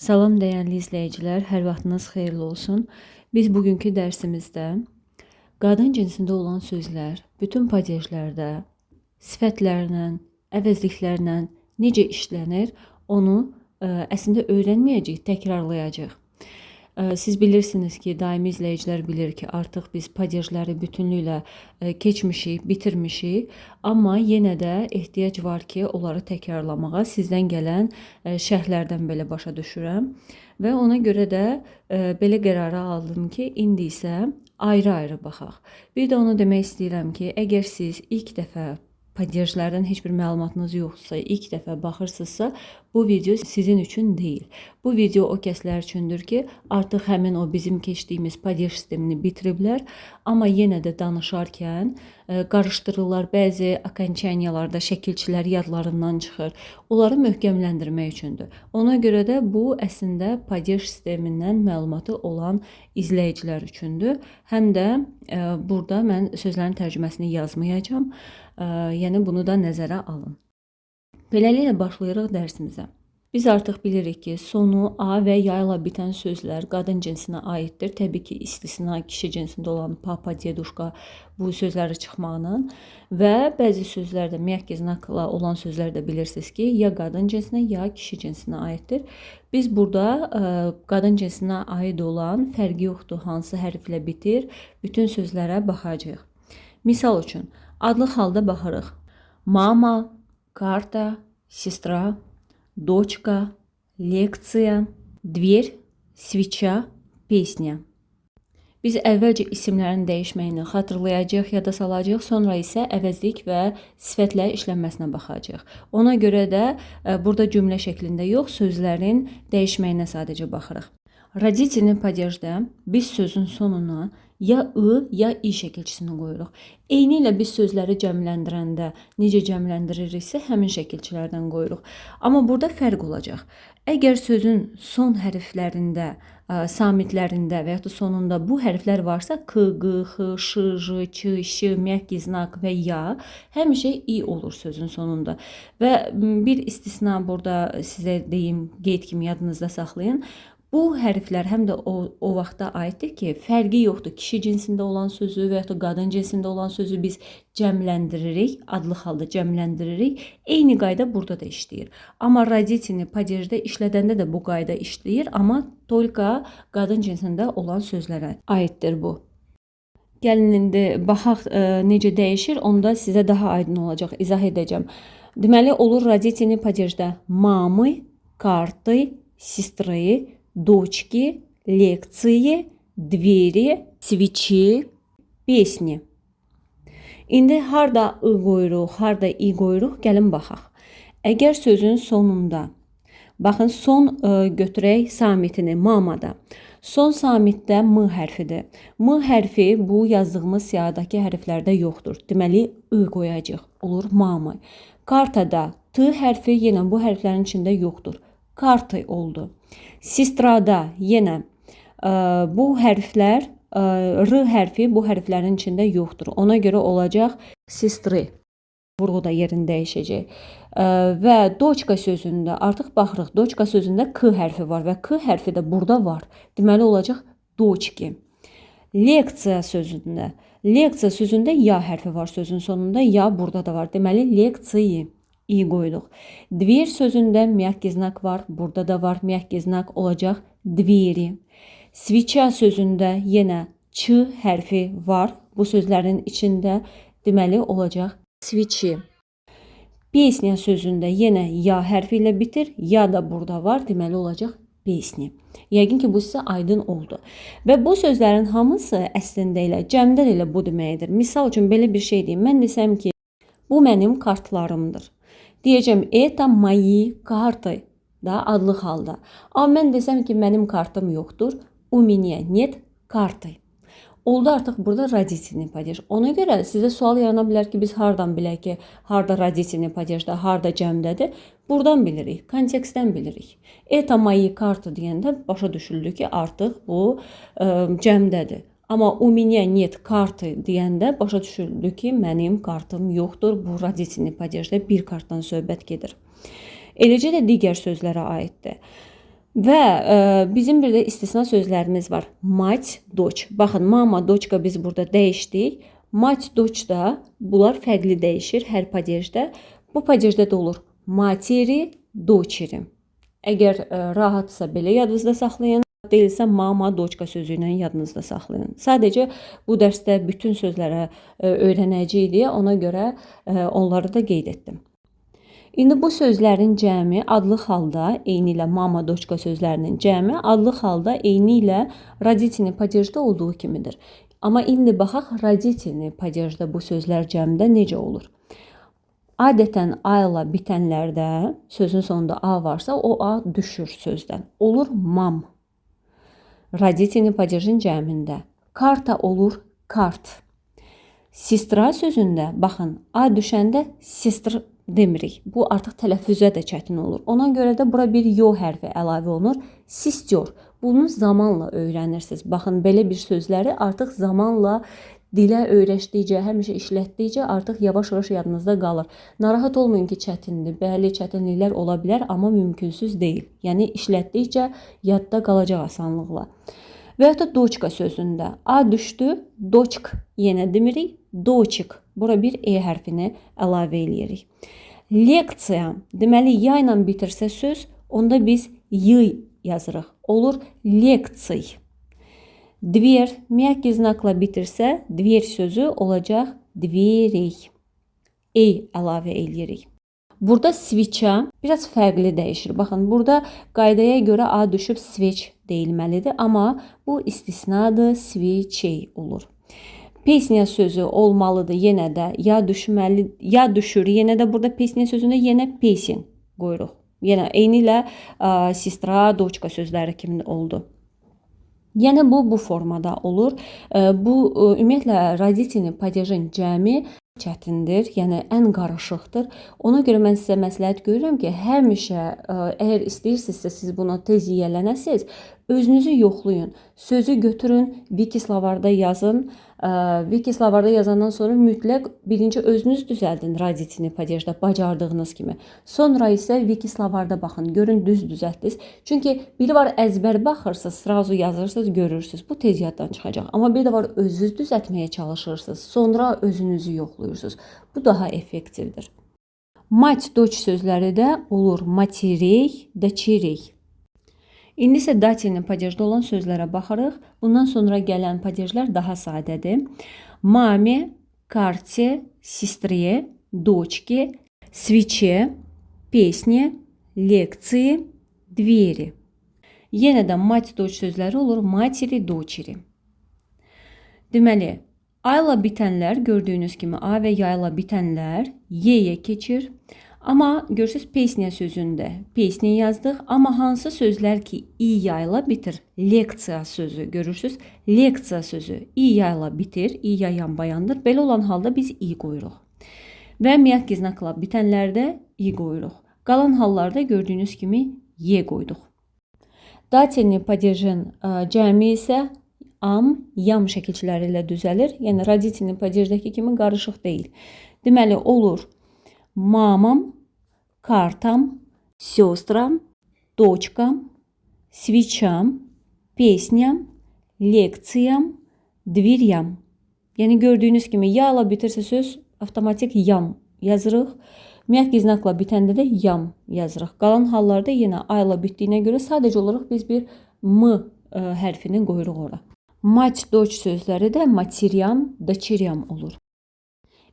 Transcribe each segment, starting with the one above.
Salam dəyərli izləyicilər, hər vaxtınız xeyirli olsun. Biz bugünkü dərsimizdə qadın cinsində olan sözlər bütün padejlərdə sifətlərlə, əvəzliklərlə necə işlənir, onu əslində öyrənməyəcəyik, təkrarlayacağıq. Siz bilirsiniz ki, daimi izləyicilər bilir ki, artıq biz padejləri bütünlüklə keçmişik, bitirmişik, amma yenə də ehtiyac var ki, onları təkrarlamağa. Sizdən gələn şərhlərdən belə başa düşürəm və ona görə də belə qərara aldım ki, indi isə ayrı-ayrı baxaq. Bir də onu demək istəyirəm ki, əgər siz ilk dəfə padejlərdən heç bir məlumatınız yoxsa, ilk dəfə baxırsınızsa, bu video sizin üçün deyil. Bu video o kəslər üçündür ki, artıq həmin o bizim keçdiyimiz padej sistemini bitiriblər, amma yenə də danışarkən qarışdırırlar, bəzi okonçaniyalarda şəkilçilər yadlarından çıxır. Onları möhkəmləndirmək üçündür. Ona görə də bu əslində padej sistemindən məlumatı olan izləyicilər üçündür. Həm də burada mən sözlərin tərcüməsini yazmayacağam. Yəni bunu da nəzərə alın. Beləliklə başlayırıq dərsimizə. Biz artıq bilirik ki, sonu A və ya ilə bitən sözlər qadın cinsinə aiddir. Təbii ki, istisna kişi cinsində olan papa, deduşka bu sözləri çıxmağının və bəzi sözlər də miyak znakla olan sözlər də bilirsiniz ki, ya qadın cinsinə, ya kişi cinsinə aiddir. Biz burada qadın cinsinə aid olan fərqi yoxdur, hansı hərflə bitir, bütün sözlərə baxacağıq. Misal üçün, adlı halda baxırıq. Mama, карта, сестра, дочка, лекция, дверь, свеча, песня. Biz əvvəlcə isimlərin dəyişməyini xatırlayacağıq, yada salacağıq, sonra isə əvəzlik və sifətlə işlənməsinə baxacağıq. Ona görə də burada cümlə şəklində yox, sözlərin dəyişməyinə sadəcə baxırıq. Родительный падежdə biz sözün sonuna ya ı, ya i şəkilçisini qoyuruq. Eyni ilə biz sözləri cəmləndirəndə necə cəmləndiririksə, həmin şəkilçilərdən qoyuruq. Amma burada fərq olacaq. Əgər sözün son hərflərində, samitlərində və ya da sonunda bu hərflər varsa, k, q, x, ş, j, ç, ş, myak znak və ya, həmişə i olur sözün sonunda. Və bir istisna burada sizə deyim, qeyd kimi yadınızda saxlayın. Bu hərflər həm də o vaxta aiddir ki, fərqi yoxdur. Kişi cinsində olan sözü və ya da qadın cinsində olan sözü biz cəmləndiririk, adlı halda cəmləndiririk. Eyni qayda burada da işləyir. Amma родительный падежdə işlədəndə də bu qayda işləyir, amma только qadın cinsində olan sözlərə aiddir bu. Gəlin indi baxaq necə dəyişir, onda sizə daha aydın olacaq, izah edəcəm. Deməli, olur родительный падежdə мамы, карты, сестры, дочки, лекции, двери, свечи, песни. İndi harda ı qoyuruq, harda i qoyuruq, gəlin baxaq. Əgər sözün sonunda, baxın son götürək samitini mamada. Son samitdə m hərfidir. M hərfi bu yazdığımız siyahıdakı hərflərdə yoxdur. Deməli, ı qoyacaq. Olur mamı. Kartada t hərfi yenə bu hərflərin içində yoxdur. Kartı oldu. Sistrada yenə bu hərflər, r hərfi bu hərflərin içində yoxdur. Ona görə olacaq sistri. Vurğu da yerini dəyişəcək. Və doçka sözündə artıq baxırıq. Doçka sözündə k hərfi var və k hərfi də burada var. Deməli olacaq doçki. Leksiya sözündə ya hərfi var sözün sonunda, ya burada da var. Deməli leksiyi. İ qoyduq. Dver sözündə myak znak var, burada da var myak znak, olacaq двери. Свеча sözündə yenə ç hərfi var bu sözlərin içində, deməli olacaq свечи. Песня sözündə yenə ya hərfi ilə bitir, ya da burada var, deməli olacaq песни. Yəqin ki, bu sizə aydın oldu. Və bu sözlərin hamısı əslində ilə, cəmdə ilə bu deməkdir. Misal üçün belə bir şey deyim. Mən desəm ki, bu mənim kartlarımdır. Deyəcəm, это мои карты da adlı halda. Amma mən desəm ki, mənim kartım yoxdur. У меня нет карты. Oldu artıq burada родительный падеж. Ona görə sizə sual yarana bilər ki, biz hardan bilək ki, harda родительный падежdə, harda cəmdədir? Buradan bilirik, kontekstdən bilirik. Это мои карты deyəndə başa düşüldü ki, artıq bu cəmdədir. Amma у меня нет kartı deyəndə başa düşüldü ki, mənim kartım yoxdur. Bu родительный падежdə bir kartdan söhbət gedir. Eləcə də digər sözlərə aiddir. Və bizim bir də istisna sözlərimiz var. Mать, doç. Baxın, mama, doçka biz burada dəyişdik. Mать, doç da bunlar fərqli dəyişir hər padejdə. Bu padejdə də olur materi, doçeri. Əgər rahatsa belə yadınızda saxlayın. Deyilsə mama, doçka sözü ilə yadınızda saxlayın. Sadəcə bu dərsdə bütün sözlərə öyrənəcəyik deyə ona görə onları da qeyd etdim. İndi bu sözlərin cəmi adlı halda eyni ilə mama, doçka sözlərinin cəmi adlı halda eyni ilə родительный падежdə olduğu kimidir. Amma indi baxaq родительный падежdə bu sözlər cəmdə necə olur? Adətən a ilə bitənlərdə sözün sonunda a varsa o a düşür sözdən. Olur mam. Родительный падежin cəmində. Karta olur kart. Sistra sözündə baxın a düşəndə sistr demirik. Bu artıq tələffüzə də çətin olur. Ona görə də bura bir yo hərfi əlavə olunur. Sister. Bunu zamanla öyrənirsiniz. Baxın, belə bir sözləri artıq zamanla dilə öyrəşdikcə, həmişə işlətdikcə artıq yavaş-yavaş yadınızda qalır. Narahat olmayın ki, çətindir. Bəli, çətinliklər ola bilər, amma mümkünsüz deyil. Yəni işlətdikcə yadda qalacaq asanlıqla. Və ya da doçka sözündə a düşdü, doçk yenə demirik, doçik. Bura bir e hərfini əlavə eləyirik. Leksiya, deməli ya ilə bitirsə söz, onda biz y yazırıq. Olur leksiy. Dver, miyakki znakla bitirsə, dver sözü olacaq dverey. E əlavə eləyirik. Burada switch'a biraz fərqli dəyişir. Baxın, burada qaydaya görə a düşüb switch deyilməlidir, amma bu istisnadır, switchey olur. Pesnya sözü olmalıdır yenə də ya düşməli, ya düşür. Yenə də burada pesnya sözündə yenə pesin qoyuruq. Yenə eyni ilə sistra, doçka sözləri kimi oldu. Yəni bu formada olur. Bu ümumiyyətlə родительный падежin cəmi çətindir, yəni ən qarışıqdır. Ona görə mən sizə məsləhət görürəm ki, həmişə əgər istəyirsinizsə siz buna tez yiyələnəsiz, özünüzü yoxlayın. Sözü götürün, Wiki slovarda yazın. Wiki slovarda yazandan sonra mütləq birinci özünüz düzəldin родительный падежdə bacardığınız kimi. Sonra isə Wiki slovarda baxın, görün düz düzəltdiniz. Çünki biri var əzbər baxırsınız, srazu yazırsınız, görürsünüz. Bu tez yaddan çıxacaq. Amma bir də var özünüz düzəltməyə çalışırsınız, sonra özünüzü yoxlayırsınız. Bu daha effektivdir. Mать, doç sözləri də olur materey, дочерей. İndi isə dativli padejdə olan sözlərə baxırıq. Bundan sonra gələn padejlər daha sadədir. Mame, карте, сестре, дочке, свече, песне, лекции, двери. Yenə də mать, doç sözləri olur. Матери, дочери. Deməli, a ilə bitənlər gördüyünüz kimi a və ya ilə bitənlər y-yə keçir. Amma görürsünüz pesnya sözündə pesnya yazdıq. Amma hansı sözlər ki i yayla bitir? Leksiya sözü görürsünüz. Leksiya sözü i yayla bitir. I yayan bayandır. Belə olan halda biz i qoyuruq. Və miyakki znakla bitənlərdə i qoyuruq. Qalan hallarda gördüyünüz kimi y qoyduq. Dativli padejin cəmi isə am, yam şəkilçiləri ilə düzəlir. Yəni родительный падеждəki kimi qarışıq deyil. Deməli olur мамам, картам, сестрам, дочкам, свечам, песням, лекциям, дверям. Yəni gördüyünüz kimi ya ilə bitirsə söz avtomatik yam yazırıq. Miyakki znakla bitəndə də yam yazırıq. Qalan hallarda yenə a ilə bitdiyinə görə sadəcə olaraq biz bir m hərfini qoyuruq ora. Mать, doç sözləri də materyam, дочерям olur.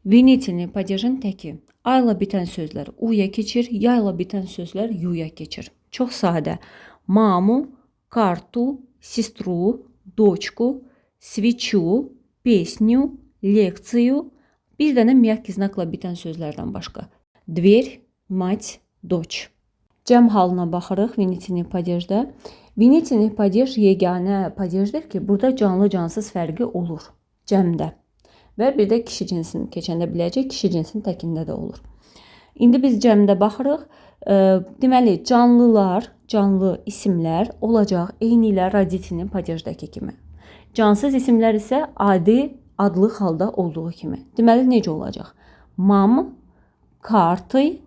Винительный падежin təki. A ilə bitən sözlər u-ya keçir, ya ilə bitən sözlər yu-ya keçir. Çox sadə. Маму, карту, сестру, дочку, свечу, песню, лекцию, bir dənə miyakki znakla bitən sözlərdən başqa. Dver, mать, doç. Cəm halına baxırıq винительный падежdə. Винительный падеж yeganə padejdir ki, burada canlı-cansız fərqi olur cəmdə. Və bir də kişi cinsini keçəndə biləcək, kişi cinsinin təkində də olur. İndi biz cəmdə baxırıq. Deməli, canlılar, canlı isimlər olacaq eyni ilə родительный падежdəki kimi. Cansız isimlər isə adi, adlı halda olduğu kimi. Deməli, necə olacaq? Мам, карты,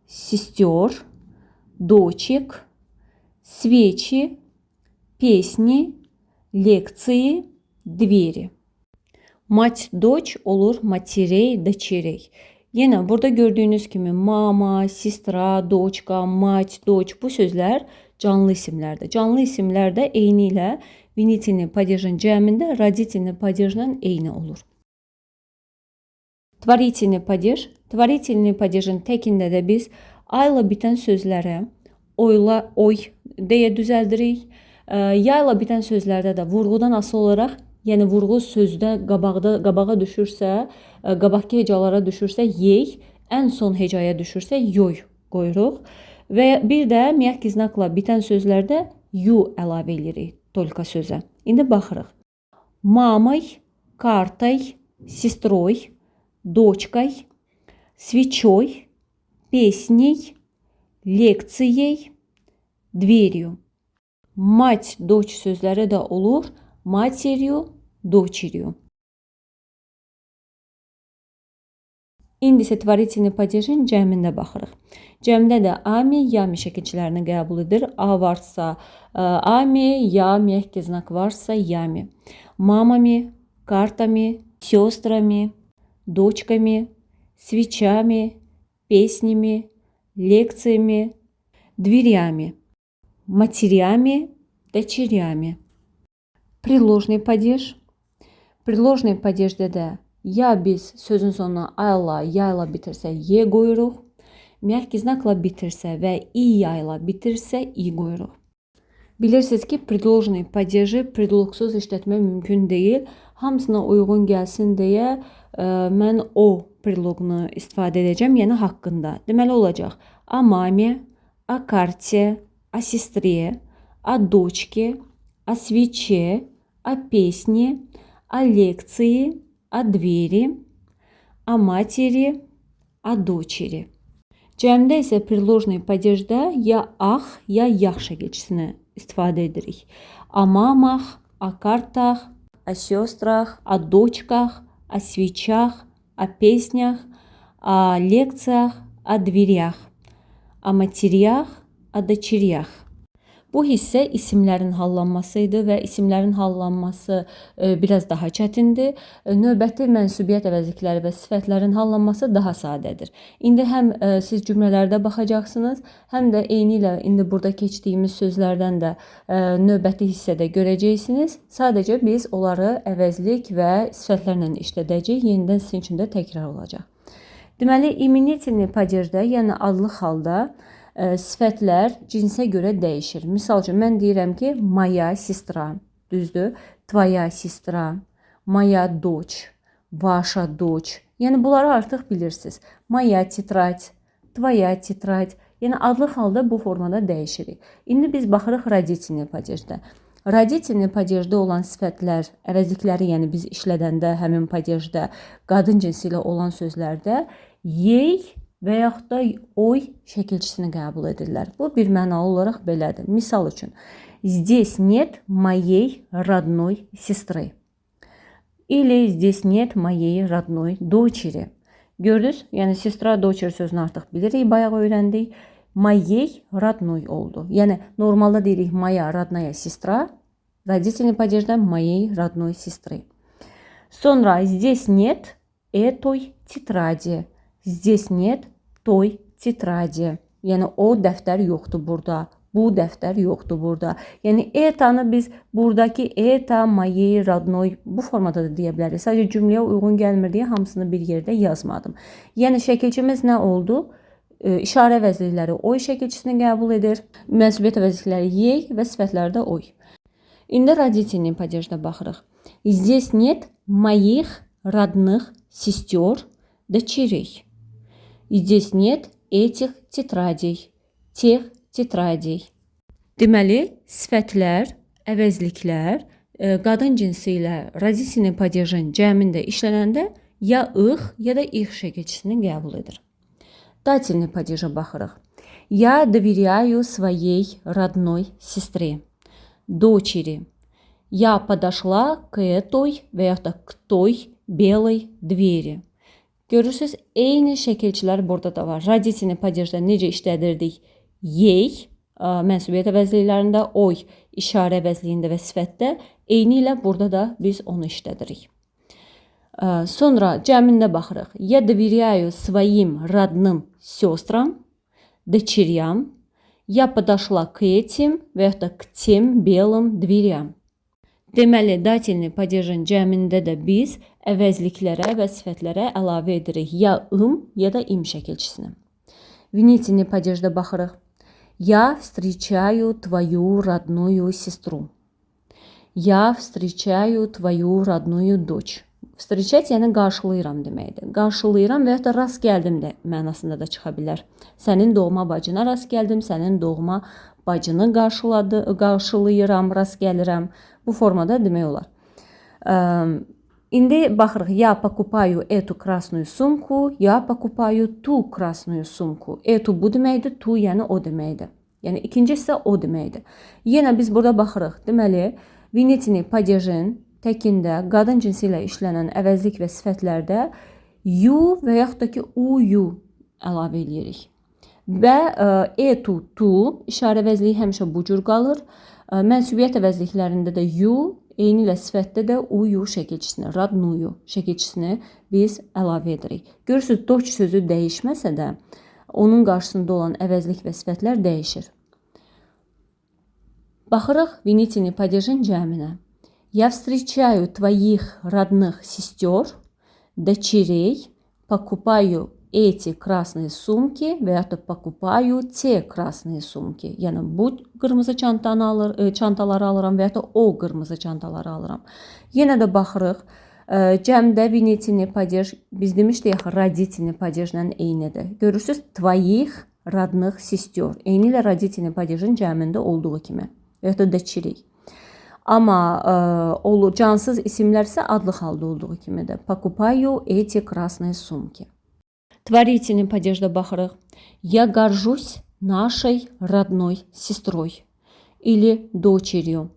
сестер, дочек, свечи, песни, лекции, двери. Mать, дочь olur матерей, дочерей. Yine burada gördüğünüz kimi mama, sistra, doçka, mать, doç bu sözlər canlı isimlərdir. Canlı isimlər də eyni ilə vinitini padejin cəmində raditini padejinin eyni olur. Tvarительный падеж. Tvarительный падежin təkində də biz ayla bitən sözlərə oyla, oy deyə düzəldirik. Yayla bitən sözlərdə də vurğudan asılı olaraq, yəni vurğu sözdə qabağa düşürsə, qabaqki hecalara düşürsə yey, ən son hecaya düşürsə yoy qoyuruq. Və bir də miyak znakla bitən sözlərdə yu əlavə edirik tolka sözə. İndi baxırıq. Mamay, kartay, сестрой, дочкой, свечой, песней, лекцией, дверью. Mать, doç sözləri də olur. Materyu, doçiryu. İndi isə tvarительный падежin cəmində baxırıq. Cəmdə də ami, yami şəkilçilərini qəbul edir. A varsa ami, ya, mягкий знак varsa yami. Мамами, картами, сестрами, дочками, свечами, песнями, лекциями, дверями, матерями, дочерями. Предложный падеж. Предложный падежdə də ya biz sözün sonuna ayla, yayla bitirsə ye qoyuruq. Mягкий znakla bitirsə və i yayla bitirsə i qoyuruq. Bilirsiniz ki, предложный падежи predloqsuz işlətmək mümkün deyil. Hamısına uyğun gəlsin deyə mən o predloqunu istifadə edəcəm, yəni haqqında. Deməli olacaq: о маме, о карте, о сестре, о дочке, о свече, о песне, о лекции, о двери, о матери, о дочери. Cəmdə isə предложный падежdə ya ax, ya yax şəkilçisini istifadə edirik. О мамах, о картах, о сестрах, о дочках, о свечах, о песнях, о лекциях, о дверях, о матерях, о дочерях. Bu hissə isimlərin hallanması idi və isimlərin hallanması biraz daha çətindir. Növbəti mənsubiyyət əvəzlikləri və sifətlərin hallanması daha sadədir. İndi həm siz cümlələrdə baxacaqsınız, həm də eyni ilə indi burada keçdiyimiz sözlərdən də növbəti hissədə görəcəksiniz. Sadəcə biz onları əvəzlik və sifətlərlə işlədəcəyik. Yenidən sizin üçün də təkrar olacaq. Deməli, iminительный падежdə, yəni adlı halda sifətlər cinsə görə dəyişir. Misal üçün, mən deyirəm ki, моя сестра, düzdür? Твоя сестра, моя дочь, ваша дочь. Yəni, bunları artıq bilirsiniz. Моя тетрадь, твоя тетрадь. Yəni, adlı halda bu formada dəyişirik. İndi biz baxırıq родительный падежdə. Родительный падежdə olan sifətlər, əvəzlikləri, yəni biz işlədəndə həmin падежdə qadın cinsi ilə olan sözlərdə yey və yaxud da oy şəkilçisini qəbul edirlər. Bu bir mənalı olaraq belədir. Misal üçün, здесь нет моей родной сестры. Или здесь нет моей родной дочери. Gördünüz? Yəni, sestra, doçer sözünü artıq bilirik, bayaq öyrəndik. Моей родной oldu. Yəni, normalda deyirik моя родная сестра, родительный падежdə моей родной сестры. Sonra, здесь нет этой тетради. Здесь нет той tетради. Yəni, o dəftər yoxdur burada. Bu dəftər yoxdur burada. Yəni, etanı biz buradakı eta, moyey, родной bu formada da deyə bilərik. Sadəcə cümləyə uyğun gəlmir deyə hamısını bir yerdə yazmadım. Yəni, şəkilçimiz nə oldu? İşarə əvəzlikləri oy şəkilçisini qəbul edir. Mənsubiyyət əvəzlikləri yey və sifətlərdə oy. İndi родительный падежdə baxırıq. Здесь нет моих родных сестер, дочерей. Здесь нет этих тетрадей, тех tетradей. Deməli, sifətlər, əvəzliklər qadın cinsi ilə родительный падежin cəmində işlənəndə ya ix, ya da ix şəkilçisini qəbul edir. Дательный падежə baxırıq. Я доверяю своей родной сестре, дочери. Я подошла к этой və yaxud da к той белой двери. Görürsünüz, eyni şəkilçilər burada da var. Родительный падежdə necə işlədirdik? Yey, mənsubiyyət əvəzliklərində, oy işarə əvəzliyində və sifətdə. Eyni ilə burada da biz onu işlədirik. Sonra cəmində baxırıq. Я доверяю своим родным сестрам, дочерям. Я подошла к этим və yaxud da к тем белым дверям. Deməli, datilni padejin cəmində də biz əvəzliklərə və sifətlərə əlavə edirik. Ya ya da im şəkilçisini. Винительный падежdə baxırıq. Я встречаю твою родную сестру. Я встречаю твою родную дочь. Встречать yəni qarşılayıram deməkdir. Qarşılayıram və ya da rast gəldim də mənasında da çıxa bilər. Sənin doğma bacına rast gəldim, sənin doğma bacını qarşılayıram, rast gəlirəm. Bu formada demək olar. İndi baxırıq. Я покупаю эту красную сумку, я покупаю ту красную сумку. Эту bu deməkdir, tu yəni o deməkdir. Yəni ikinci isə o deməkdir. Yenə biz burada baxırıq. Deməli, Винительный падежin təkində qadın cinsi ilə işlənən əvəzlik və sifətlərdə yu və yaxud da ki uyu əlavə edirik. Və etu, tu işarə əvəzliyi həmişə bu cür qalır. Mənsubiyyət əvəzliklərində də yu, eyni ilə sifətdə də uyu şəkilçisini, radnuyu şəkilçisini biz əlavə edirik. Görürsünüz, doç sözü dəyişməsə də onun qarşısında olan əvəzlik və sifətlər dəyişir. Baxırıq Винительный падежin cəminə. Я встречаю твоих родных сестер, дочерей, покупаю эти красные sumки və yaxud da покупаю те красные sumки. Yəni bu qırmızı çantaları alıram və yaxud da o qırmızı çantaları alıram. Yenə də baxırıq. Cəmdə Винительный падеж biz demişdik axı родительный падежlə eynidir. Görürsüz, твоих родных сестер. Eyni ilə родительный падежin cəmində olduğu kimi. Və yaxud da дочерей. Amma cansız isimlər isə adlıq halda olduğu kimidir. Покупаю эти красные sumки. Творительный падежdə baxırıq. Я горжусь нашей родной сестрой или дочерью.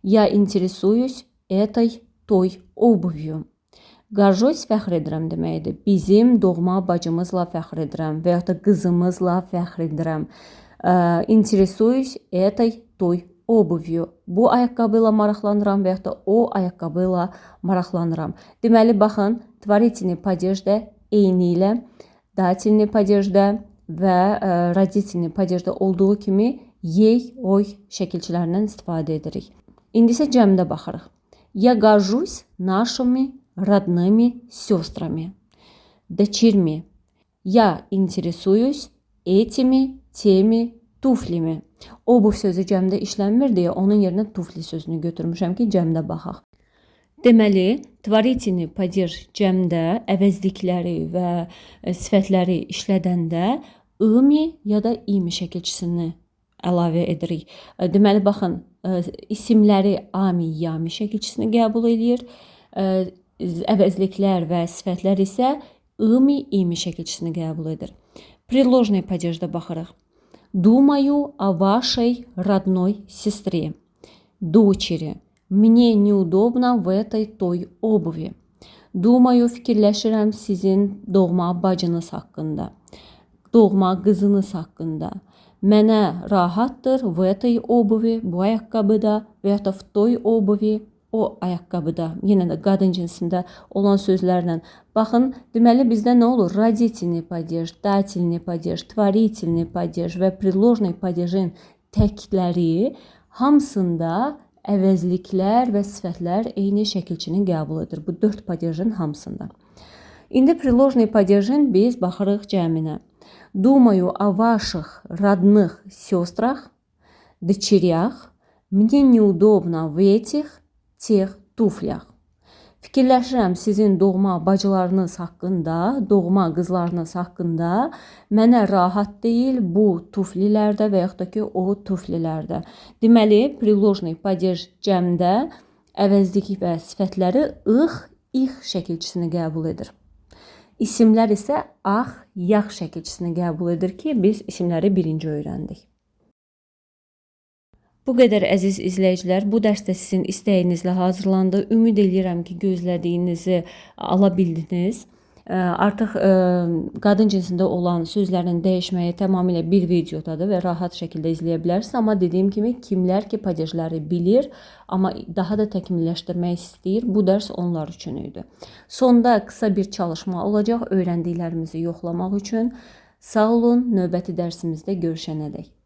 Я интересуюсь этой той обувью. Горжусь fəxr edirəm deməkdir. Bizim doğma bacımızla fəxr edirəm və yaxud da qızımızla fəxr edirəm. Интересуюсь этой той obuvyu. Bu ayaqqabı ilə maraqlanıram və yaxud da o ayaqqabı ilə maraqlanıram. Deməli, baxın, tворительный падежdə eyni ilə datilni падежdə və родительный падежdə olduğu kimi yey, oy şəkilçilərindən istifadə edirik. İndi isə cəmdə baxırıq. Я горжусь нашими родными сестрами, дочерьми. Я интересуюсь этими, теми tuflimi. Obuv sözü cəmdə işlənmir deyə onun yerinə tufli sözünü götürmüşəm ki, cəmdə baxaq. Deməli, tворительный падеж cəmdə əvəzlikləri və sifətləri işlədəndə imi ya da imi şəkilçisini əlavə edirik. Deməli, baxın, isimləri ami, yami şəkilçisini qəbul edir. Əvəzliklər və sifətlər isə imi, imi şəkilçisini qəbul edir. Предложный падежdə baxırıq. Думаю о вашей родной сестре, дочери. Мне неудобно в этой той обуви. Думаю, fikirləşirəm sizin doğma bacınız haqqında, doğma qızınız haqqında. Mənə rahatdır в этой обуви, bu ayaqqabıda və ya da в той обуви, o ayaqqabıda. Yenə də qadın cinsində olan sözlərlə. Baxın, deməli bizdə nə olur? Родительный падеж, дательный падеж, творительный падеж və предложный падежin təkləri hamısında əvəzliklər və sifətlər eyni şəkilçini qəbul edir. Bu 4 падежin hamısında. İndi предложный падежin biz baxırıq cəminə. Думаю о ваших родных сестрах, дочерях. Мне неудобно в этих тех туфлях. Fikirləşirəm sizin doğma bacılarınız haqqında, doğma qızlarınız haqqında. Mənə rahat deyil bu tuflilərdə və yaxud da ki o tuflilərdə. Deməli, предложный падеж cəmdə əvəzlik və sifətləri ix şəkilçisini qəbul edir. İsimlər isə ax, yax şəkilçisini qəbul edir ki, biz isimləri birinci öyrəndik. Bu qədər əziz izləyicilər, bu dərsdə sizin istəyinizlə hazırlandı. Ümid edirəm ki, gözlədiyinizi ala bildiniz. Artıq qadın cinsində olan sözlərin dəyişməyi tamamilə bir videodadır və rahat şəkildə izləyə bilərsiniz. Amma dediyim kimi, kimlər ki padejləri bilir, amma daha da təkmilləşdirmək istəyir, bu dərs onlar üçün idi. Sonda qısa bir çalışma olacaq öyrəndiklərimizi yoxlamaq üçün. Sağ olun, növbəti dərsimizdə görüşənədək.